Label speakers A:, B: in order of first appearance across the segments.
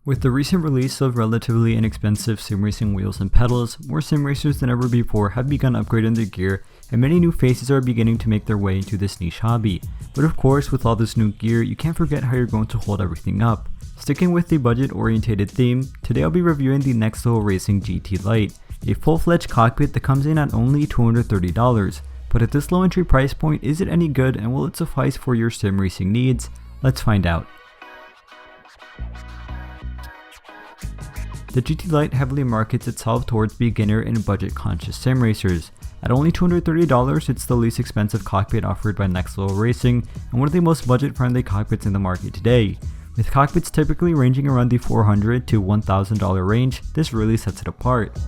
A: With the recent release of relatively inexpensive sim racing wheels and pedals, more sim racers than ever before have begun upgrading their gear, and many new faces are beginning to make their way into this niche hobby. But of course, with all this new gear, you can't forget how you're going to hold everything up. Sticking with the budget-oriented theme, today I'll be reviewing the Next Level Racing GT-Lite, a full-fledged cockpit that comes in at only $230. But at this low entry price point, is it any good and will it suffice for your sim racing needs? Let's find out. The GT-Lite heavily markets itself towards beginner and budget-conscious sim racers. At only $230, it's the least expensive cockpit offered by Next Level Racing and one of the most budget-friendly cockpits in the market today. With cockpits typically ranging around the $400 to $1,000 range, this really sets it apart.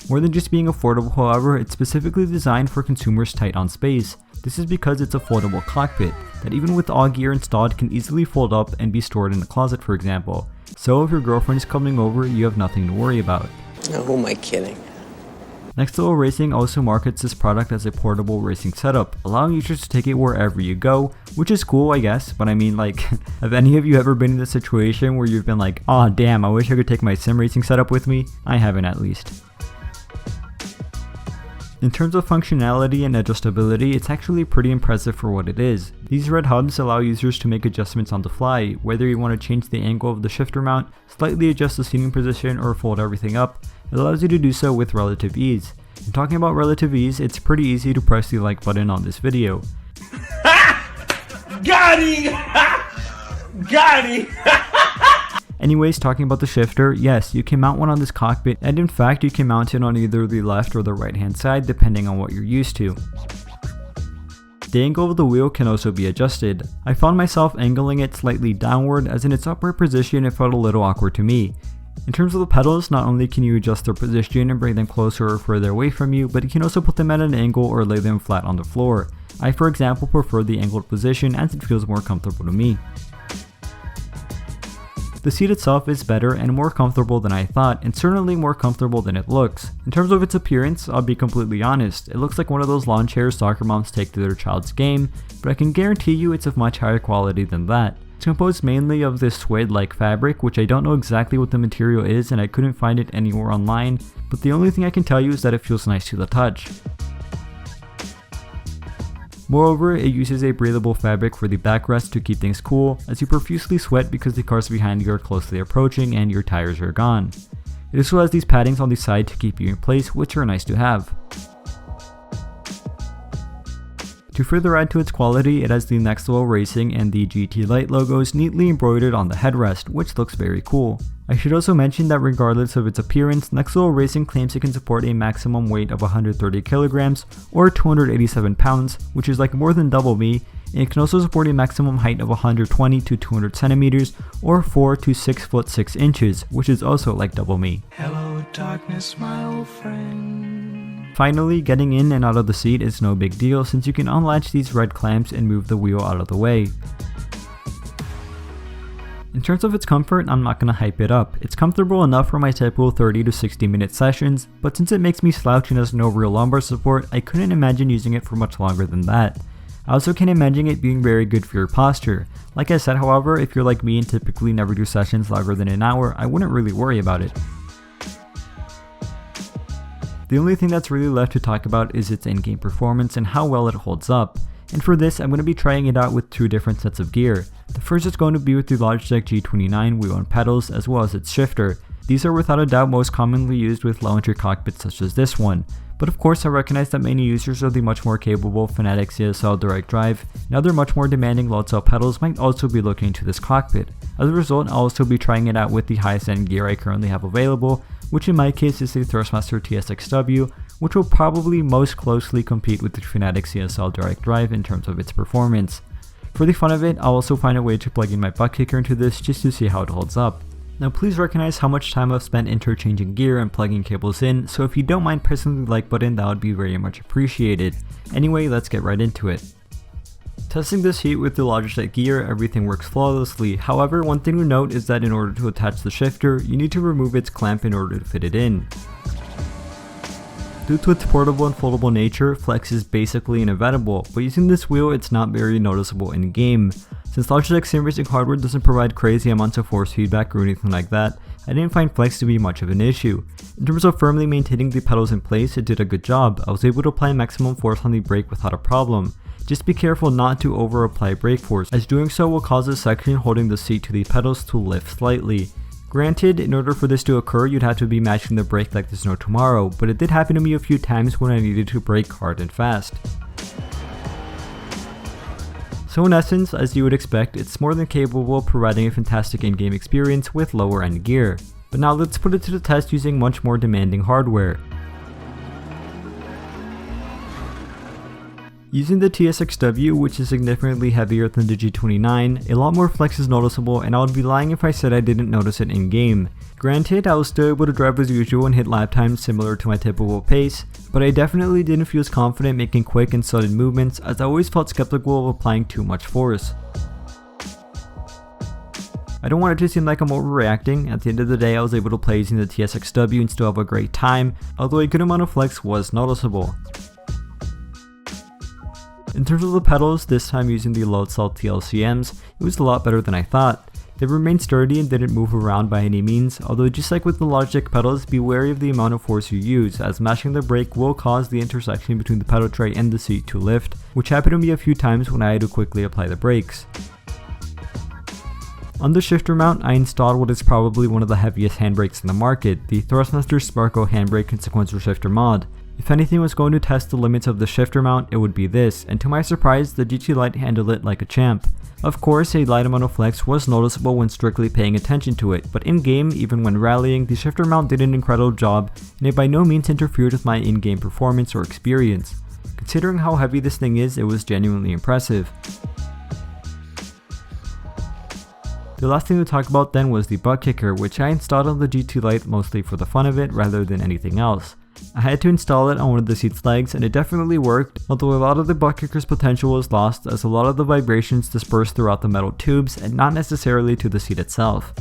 A: More than just being affordable, however, it's specifically designed for consumers tight on space. This is because it's a foldable cockpit that even with all gear installed can easily fold up and be stored in a closet, for example. So if your girlfriend is coming over, you have nothing to worry about.
B: Oh, who am I kidding?
A: Next Level Racing also markets this product as a portable racing setup, allowing users to take it wherever you go, which is cool I guess, but I mean like, have any of you ever been in a situation where you've been like, oh damn, I wish I could take my sim racing setup with me? I haven't at least. In terms of functionality and adjustability, it's actually pretty impressive for what it is. These red hubs allow users to make adjustments on the fly, whether you want to change the angle of the shifter mount, slightly adjust the seating position, or fold everything up. It allows you to do so with relative ease. And talking about relative ease, it's pretty easy to press the like button on this video.
C: Got him! Got him!
A: Anyways, talking about the shifter, yes, you can mount one on this cockpit, and in fact you can mount it on either the left or the right hand side depending on what you're used to. The angle of the wheel can also be adjusted. I found myself angling it slightly downward, as in its upright position it felt a little awkward to me. In terms of the pedals, not only can you adjust their position and bring them closer or further away from you, but you can also put them at an angle or lay them flat on the floor. I for example prefer the angled position as it feels more comfortable to me. The seat itself is better and more comfortable than I thought, and certainly more comfortable than it looks. In terms of its appearance, I'll be completely honest, it looks like one of those lawn chairs soccer moms take to their child's game, but I can guarantee you it's of much higher quality than that. It's composed mainly of this suede-like fabric, which I don't know exactly what the material is and I couldn't find it anywhere online, but the only thing I can tell you is that it feels nice to the touch. Moreover, it uses a breathable fabric for the backrest to keep things cool, as you profusely sweat because the cars behind you are closely approaching and your tires are gone. It also has these paddings on the side to keep you in place, which are nice to have. To further add to its quality, it has the Next Level Racing and the GT-Lite logos neatly embroidered on the headrest, which looks very cool. I should also mention that regardless of its appearance, Next Level Racing claims it can support a maximum weight of 130 kilograms or 287 pounds, which is like more than double me, and it can also support a maximum height of 120 to 200 centimeters or 4 to 6 foot 6 inches, which is also like double me.
C: Hello darkness, my old friend.
A: Finally, getting in and out of the seat is no big deal since you can unlatch these red clamps and move the wheel out of the way. In terms of its comfort, I'm not gonna hype it up. It's comfortable enough for my typical 30 to 60 minute sessions, but since it makes me slouch and has no real lumbar support, I couldn't imagine using it for much longer than that. I also can't imagine it being very good for your posture. Like I said, however, if you're like me and typically never do sessions longer than an hour, I wouldn't really worry about it. The only thing that's really left to talk about is its in-game performance and how well it holds up. And for this, I'm going to be trying it out with two different sets of gear. The first is going to be with the Logitech G29 wheel and pedals, as well as its shifter. These are without a doubt most commonly used with low entry cockpits such as this one. But of course I recognize that many users of the much more capable Fanatec CSL Direct Drive and other much more demanding load cell pedals might also be looking into this cockpit. As a result, I'll also be trying it out with the highest end gear I currently have available, which in my case is the Thrustmaster TSXW, which will probably most closely compete with the Fanatec CSL Direct Drive in terms of its performance. For the fun of it, I'll also find a way to plug in my butt kicker into this just to see how it holds up. Now please recognize how much time I've spent interchanging gear and plugging cables in, so if you don't mind pressing the like button, that would be very much appreciated. Anyway, let's get right into it. Testing this heat with the Logitech Gear, everything works flawlessly. However, one thing to note is that in order to attach the shifter, you need to remove its clamp in order to fit it in. Due to its portable and foldable nature, flex is basically inevitable, but using this wheel it's not very noticeable in game. Since Logitech sim racing hardware doesn't provide crazy amounts of force feedback or anything like that, I didn't find flex to be much of an issue. In terms of firmly maintaining the pedals in place, it did a good job. I was able to apply maximum force on the brake without a problem. Just be careful not to over apply brake force, as doing so will cause the section holding the seat to the pedals to lift slightly. Granted, in order for this to occur, you'd have to be matching the brake like there's no tomorrow, but it did happen to me a few times when I needed to brake hard and fast. So in essence, as you would expect, it's more than capable of providing a fantastic in-game experience with lower end gear. But now let's put it to the test using much more demanding hardware. Using the TSXW, which is significantly heavier than the G29, a lot more flex is noticeable, and I would be lying if I said I didn't notice it in game. Granted, I was still able to drive as usual and hit lap times similar to my typical pace, but I definitely didn't feel as confident making quick and sudden movements, as I always felt skeptical of applying too much force. I don't want it to seem like I'm overreacting. At the end of the day, I was able to play using the TSXW and still have a great time, although a good amount of flex was noticeable. In terms of the pedals, this time using the low cell TLCMs, it was a lot better than I thought. They remained sturdy and didn't move around by any means, although just like with the Logitech pedals, be wary of the amount of force you use, as mashing the brake will cause the intersection between the pedal tray and the seat to lift, which happened to me a few times when I had to quickly apply the brakes. On the shifter mount, I installed what is probably one of the heaviest handbrakes in the market, the Thrustmaster Sparko handbrake and sequential shifter mod. If anything was going to test the limits of the shifter mount, it would be this, and to my surprise, the GT-Lite handled it like a champ. Of course, a light amount of flex was noticeable when strictly paying attention to it, but in-game, even when rallying, the shifter mount did an incredible job, and it by no means interfered with my in-game performance or experience. Considering how heavy this thing is, it was genuinely impressive. The last thing to talk about then was the butt kicker, which I installed on the GT-Lite mostly for the fun of it rather than anything else. I had to install it on one of the seat's legs, and it definitely worked, although a lot of the butt kicker's potential was lost as a lot of the vibrations dispersed throughout the metal tubes and not necessarily to the seat itself.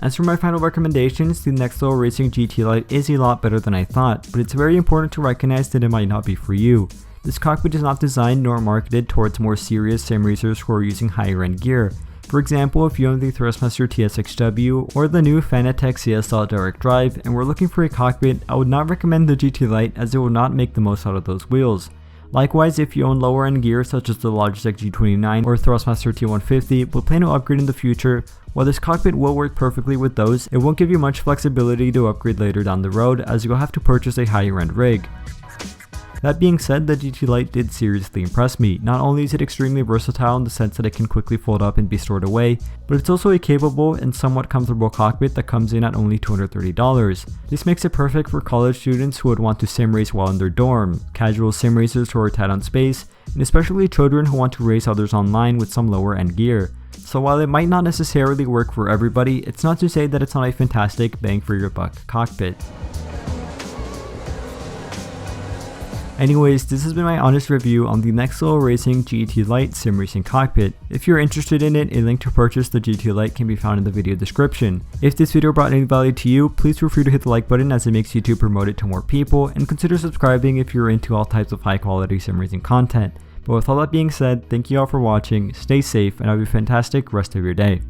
A: As for my final recommendations, the Next Level Racing GT-Lite is a lot better than I thought, but it's very important to recognize that it might not be for you. This cockpit is not designed nor marketed towards more serious sim racers who are using higher end gear. For example, if you own the Thrustmaster TSXW or the new Fanatec CSL direct drive and were looking for a cockpit, I would not recommend the GT-Lite as it will not make the most out of those wheels. Likewise, if you own lower end gear such as the Logitech G29 or Thrustmaster T150 but plan to upgrade in the future, while this cockpit will work perfectly with those, it won't give you much flexibility to upgrade later down the road as you'll have to purchase a higher end rig. That being said, the GT-Lite did seriously impress me. Not only is it extremely versatile in the sense that it can quickly fold up and be stored away, but it's also a capable and somewhat comfortable cockpit that comes in at only $230. This makes it perfect for college students who would want to sim race while in their dorm, casual sim racers who are tight on space, and especially children who want to race others online with some lower end gear. So while it might not necessarily work for everybody, it's not to say that it's not a fantastic bang for your buck cockpit. Anyways, this has been my honest review on the Next Level Racing GT-Lite sim racing cockpit. If you're interested in it, a link to purchase the GT-Lite can be found in the video description. If this video brought any value to you, please feel free to hit the like button as it makes YouTube promote it to more people, and consider subscribing if you're into all types of high quality sim racing content. But with all that being said, thank you all for watching, stay safe, and have a fantastic rest of your day.